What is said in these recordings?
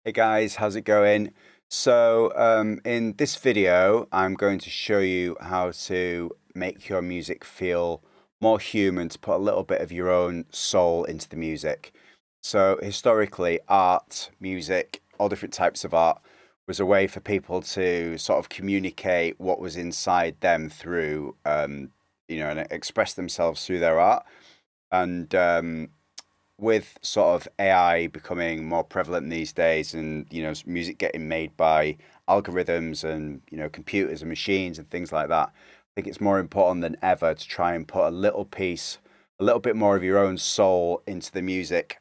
Hey guys, how's it going? In this video, I'm going to show you how to make your music feel more human, to put a little bit of your own soul into the music. So historically, art, music, all different types of art was a way for people to sort of communicate what was inside them through, and express themselves through their art. And with sort of AI becoming more prevalent these days, and music getting made by algorithms and computers and machines and things like that, I think it's more important than ever to try and put a little bit more of your own soul into the music.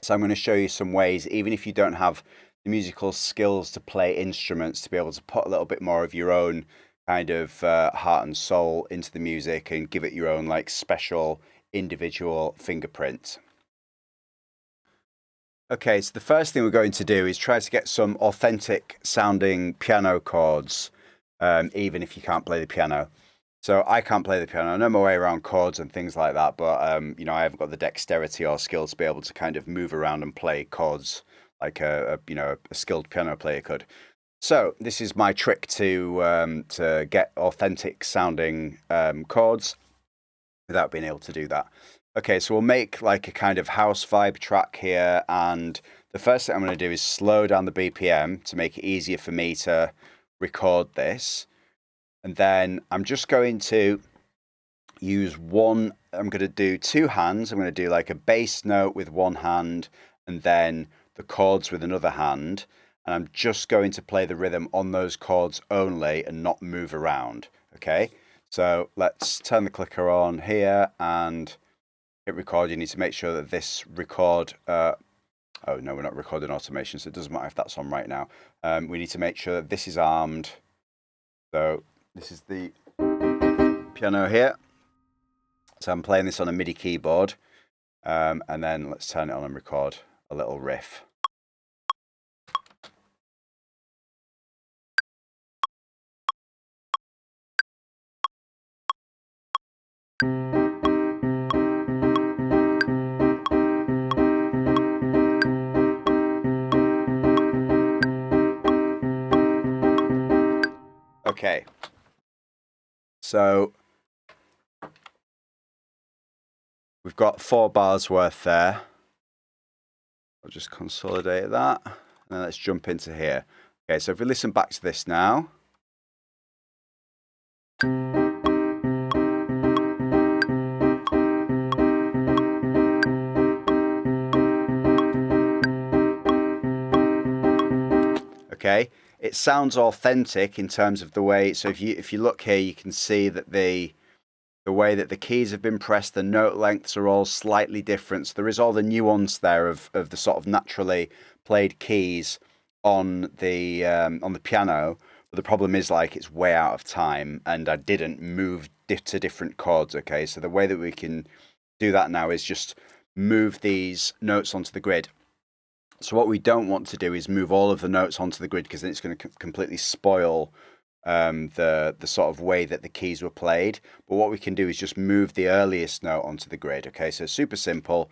So I'm going to show you some ways, even if you don't have the musical skills to play instruments, to be able to put a little bit more of your own kind of heart and soul into the music and give it your own like special individual fingerprint. Okay, so the first thing we're going to do is try to get some authentic sounding piano chords, even if you can't play the piano. So I can't play the piano. I know my way around chords and things like that, but I haven't got the dexterity or skill to be able to kind of move around and play chords like a skilled piano player could. So this is my trick to get authentic sounding chords without being able to do that. Okay, so we'll make like a kind of house vibe track here, and the first thing I'm going to do is slow down the BPM to make it easier for me to record this. And then I'm just going to I'm going to do two hands. I'm going to do like a bass note with one hand and then the chords with another hand. And I'm just going to play the rhythm on those chords only and not move around. Okay, so let's turn the clicker on here and hit record. You need to make sure that this record, oh no, we're not recording automation, so it doesn't matter if that's on right now. We need to make sure that this is armed. So this is the piano here. So I'm playing this on a MIDI keyboard, and then let's turn it on and record a little riff. Okay, so we've got 4 bars worth there. I'll just consolidate that, and then let's jump into here. Okay, so if we listen back to this now. Okay, it sounds authentic in terms of the way. So if you look here, you can see that the way that the keys have been pressed, the note lengths are all slightly different. So there is all the nuance there of the sort of naturally played keys on the piano. But the problem is like it's way out of time, and I didn't move to different chords. Okay, so the way that we can do that now is just move these notes onto the grid. So what we don't want to do is move all of the notes onto the grid, because then it's going to completely spoil the sort of way that the keys were played. But what we can do is just move the earliest note onto the grid. Okay, so super simple.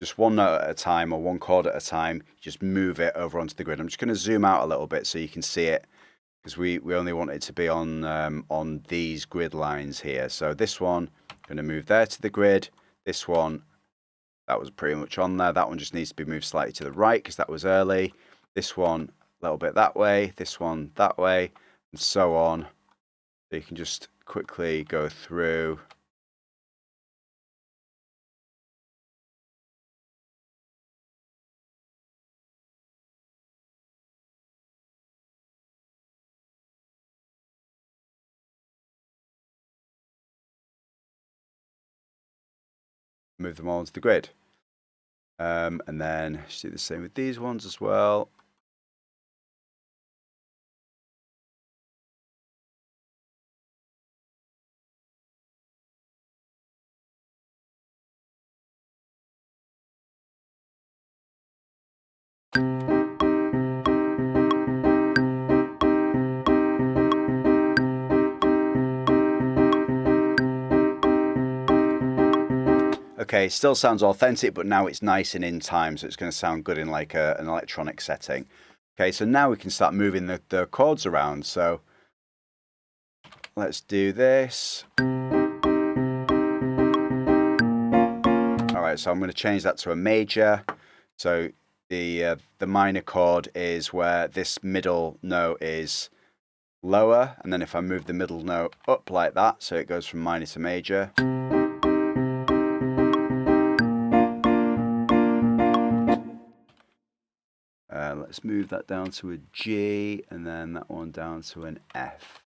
Just one note at a time, or one chord at a time. Just move it over onto the grid. I'm just going to zoom out a little bit so you can see it, because we only want it to be on these grid lines here. So this one, I'm going to move there to the grid. This one, that was pretty much on there. That one just needs to be moved slightly to the right because that was early. This one a little bit that way. This one that way, and so on. So you can just quickly go through. Move them all onto the grid. And then do the same with these ones as well. Okay, it still sounds authentic, but now it's nice and in time, so it's going to sound good in like an electronic setting. Okay, so now we can start moving the chords around. So let's do this. All right, so I'm going to change that to a major. So the minor chord is where this middle note is lower, and then if I move the middle note up like that, so it goes from minor to major. Let's move that down to a G, and then that one down to an F.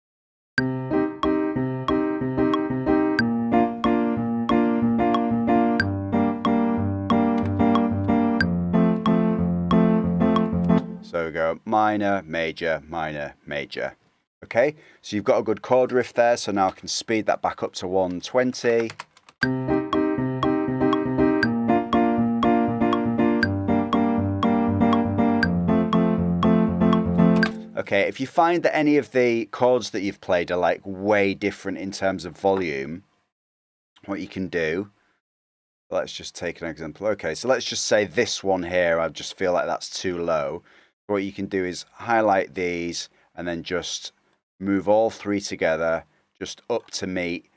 So we go minor, major, minor, major. Okay, so you've got a good chord riff there, so now I can speed that back up to 120. Okay, if you find that any of the chords that you've played are like way different in terms of volume, what you can do, let's just take an example. Okay, so let's just say this one here, I just feel like that's too low. What you can do is highlight these and then just move all three together, just up to meet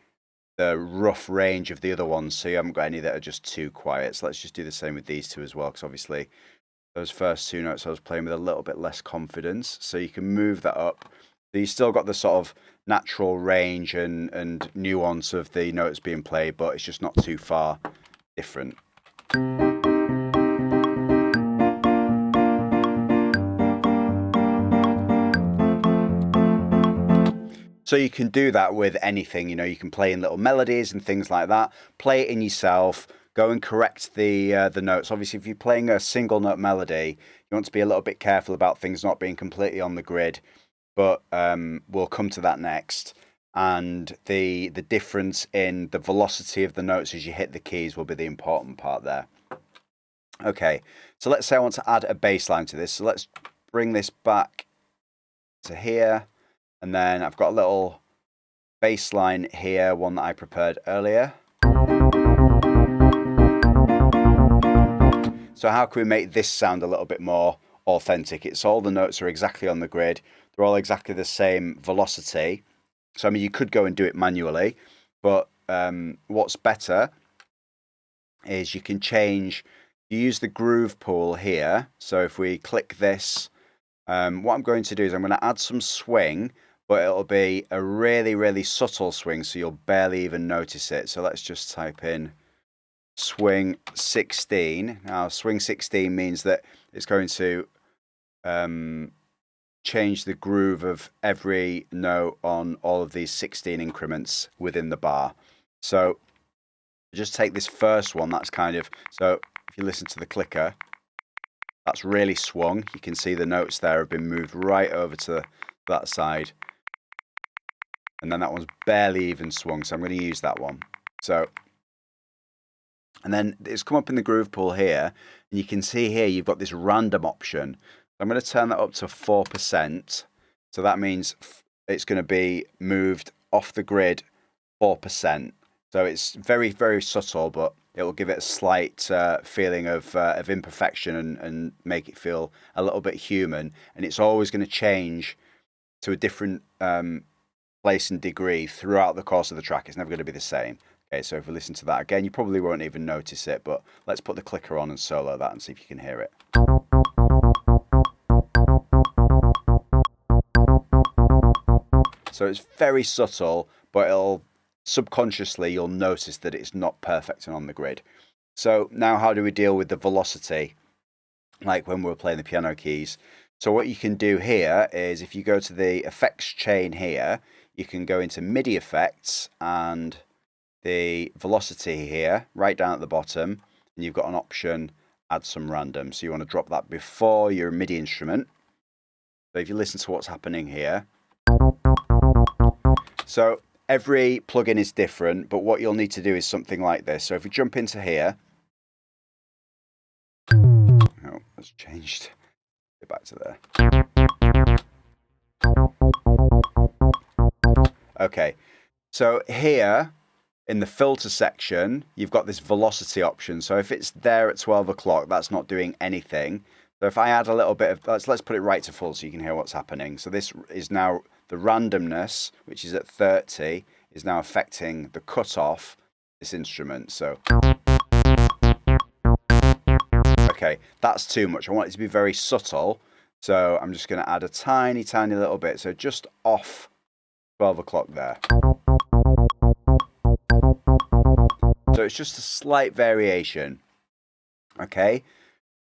the rough range of the other ones, so you haven't got any that are just too quiet. So let's just do the same with these two as well, because obviously those first two notes I was playing with a little bit less confidence, so you can move that up. So you still got the sort of natural range and nuance of the notes being played, but it's just not too far different. So you can do that with anything, you can play in little melodies and things like that. Play it in yourself. Go and correct the notes. Obviously, if you're playing a single note melody, you want to be a little bit careful about things not being completely on the grid. But we'll come to that next. And the difference in the velocity of the notes as you hit the keys will be the important part there. Okay, so let's say I want to add a bass line to this. So let's bring this back to here. And then I've got a little bass line here, one that I prepared earlier. So how can we make this sound a little bit more authentic? It's all the notes are exactly on the grid. They're all exactly the same velocity. So, I mean, you could go and do it manually, but what's better is you can change, you use the groove pool here. So if we click this, what I'm going to do is I'm going to add some swing, but it'll be a really, really subtle swing, so you'll barely even notice it. So let's just type in swing 16. Now, swing 16 means that it's going to change the groove of every note on all of these 16 increments within the bar. So just take this first one, that's kind of, so if you listen to the clicker, that's really swung. You can see the notes there have been moved right over to that side. And then that one's barely even swung, so I'm going to use that one. So, and then it's come up in the groove pool here, and you can see here you've got this random option. I'm going to turn that up to 4%. So that means it's going to be moved off the grid 4%. So it's very, very subtle, but it will give it a slight feeling of imperfection and make it feel a little bit human. And it's always going to change to a different place and degree throughout the course of the track. It's never going to be the same. Okay, so if we listen to that again, you probably won't even notice it, but let's put the clicker on and solo that and see if you can hear it. So it's very subtle, but it'll subconsciously you'll notice that it's not perfect and on the grid. So now how do we deal with the velocity, like when we're playing the piano keys? So what you can do here is if you go to the effects chain here, you can go into MIDI effects and the velocity here, right down at the bottom, and you've got an option, add some random. So you want to drop that before your MIDI instrument. So if you listen to what's happening here, so every plugin is different, but what you'll need to do is something like this. So if we jump into here, oh, that's changed. Get back to there. Okay, so here in the filter section, you've got this velocity option. So if it's there at 12 o'clock, that's not doing anything. So if I add a little bit of, let's put it right to full so you can hear what's happening. So this is now the randomness, which is at 30, is now affecting the cutoff, this instrument. So, okay, that's too much. I want it to be very subtle. So I'm just going to add a tiny, tiny little bit. So just off 12 o'clock there. So it's just a slight variation. Okay.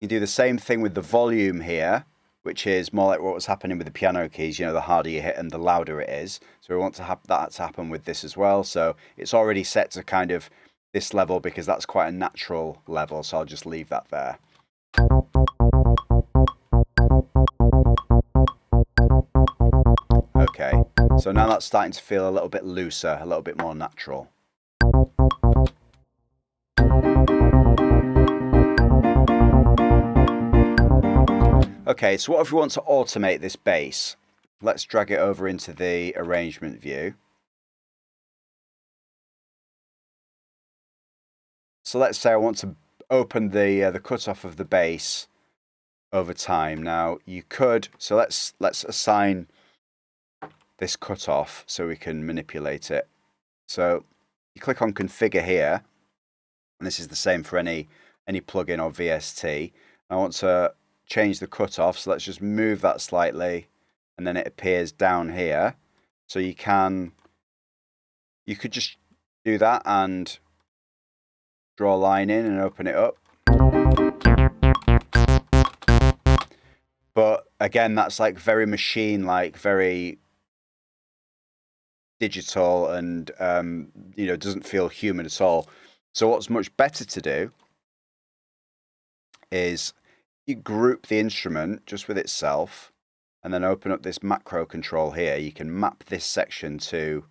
You do the same thing with the volume here, which is more like what was happening with the piano keys. You know, the harder you hit and the louder it is. So we want to have that to happen with this as well. So it's already set to kind of this level because that's quite a natural level. So I'll just leave that there. Okay, so now that's starting to feel a little bit looser, a little bit more natural. Okay, so what if we want to automate this bass? Let's drag it over into the arrangement view. So let's say I want to open the cutoff of the bass over time. Now you could, so let's assign this cutoff so we can manipulate it. So you click on configure here, and this is the same for any plugin or VST. I want to change the cutoff, so let's just move that slightly, and then it appears down here. So you could just do that and draw a line in and open it up. But again, that's like very machine-like, very digital, and you know, doesn't feel human at all. So what's much better to do is you group the instrument just with itself, and then open up this macro control here. You can map this section to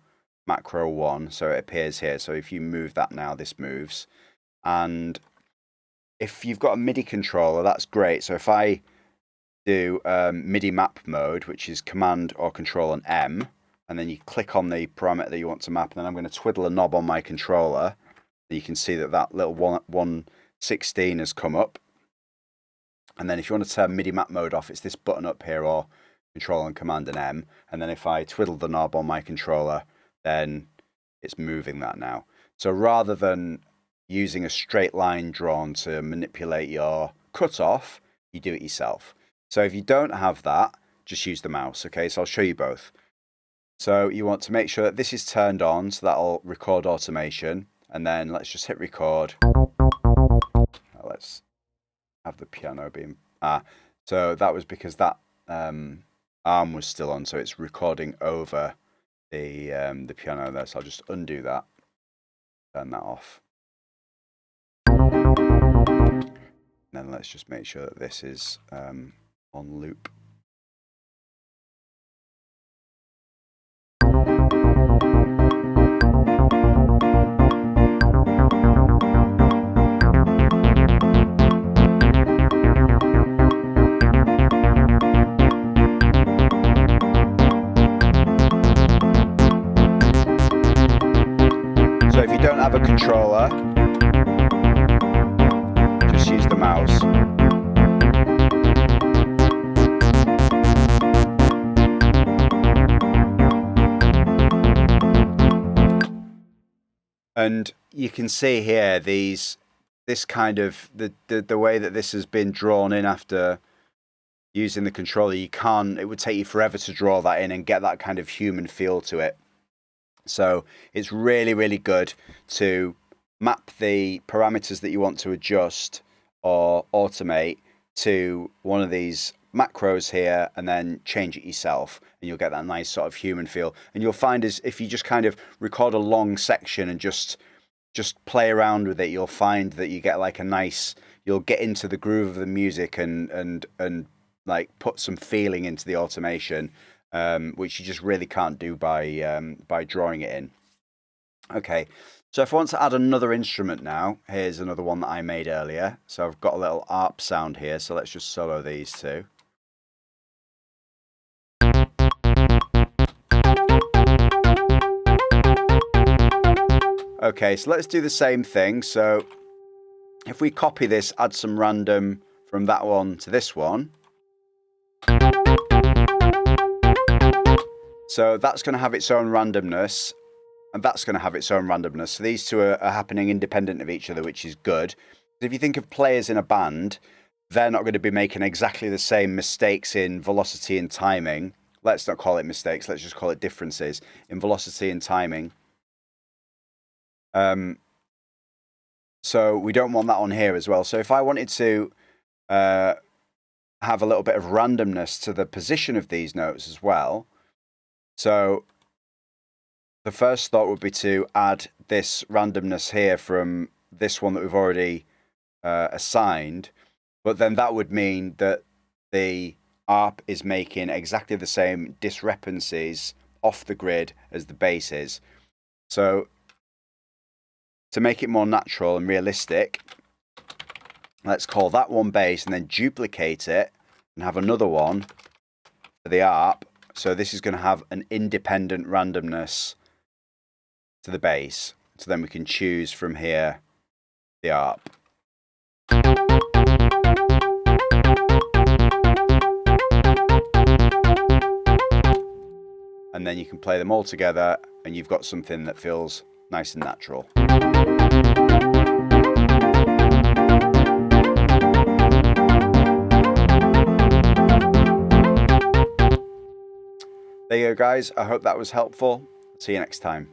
macro 1, so it appears here. So if you move that now, this moves. And if you've got a MIDI controller, that's great. So if I do MIDI map mode, which is Command or Control and M, and then you click on the parameter that you want to map, and then I'm going to twiddle a knob on my controller. You can see that little 116 has come up. And then if you want to turn MIDI map mode off, it's this button up here, or Control and Command and M. And then if I twiddle the knob on my controller, then it's moving that now. So rather than using a straight line drawn to manipulate your cutoff, you do it yourself. So if you don't have that, just use the mouse. Okay, so I'll show you both. So you want to make sure that this is turned on, so that'll record automation. And then let's just hit record. Let's have the piano being so that was because that arm was still on, so it's recording over the piano there. So I'll just undo that, turn that off, and then let's just make sure that this is on loop. So if you don't have a controller, just use the mouse. And you can see here this kind of the way that this has been drawn in after using the controller. It would take you forever to draw that in and get that kind of human feel to it. So it's really, really good to map the parameters that you want to adjust or automate to one of these macros here, and then change it yourself, and you'll get that nice sort of human feel. And you'll find is if you just kind of record a long section and just play around with it, you'll find that you get like you'll get into the groove of the music and like put some feeling into the automation, which you just really can't do by drawing it in. Okay, so if I want to add another instrument now, here's another one that I made earlier. So I've got a little ARP sound here, so let's just solo these two. Okay, so let's do the same thing. So if we copy this, add some random from that one to this one. So that's going to have its own randomness, and that's going to have its own randomness. So these two are happening independent of each other, which is good. If you think of players in a band, they're not going to be making exactly the same mistakes in velocity and timing. Let's not call it mistakes. Let's just call it differences in velocity and timing. So we don't want that on here as well. So if I wanted to have a little bit of randomness to the position of these notes as well. So the first thought would be to add this randomness here from this one that we've already assigned. But then that would mean that the ARP is making exactly the same discrepancies off the grid as the bass is. So to make it more natural and realistic, let's call that one bass and then duplicate it and have another one for the ARP. So this is going to have an independent randomness to the bass. So then we can choose from here the ARP. And then you can play them all together and you've got something that feels nice and natural. There you go, guys. I hope that was helpful. See you next time.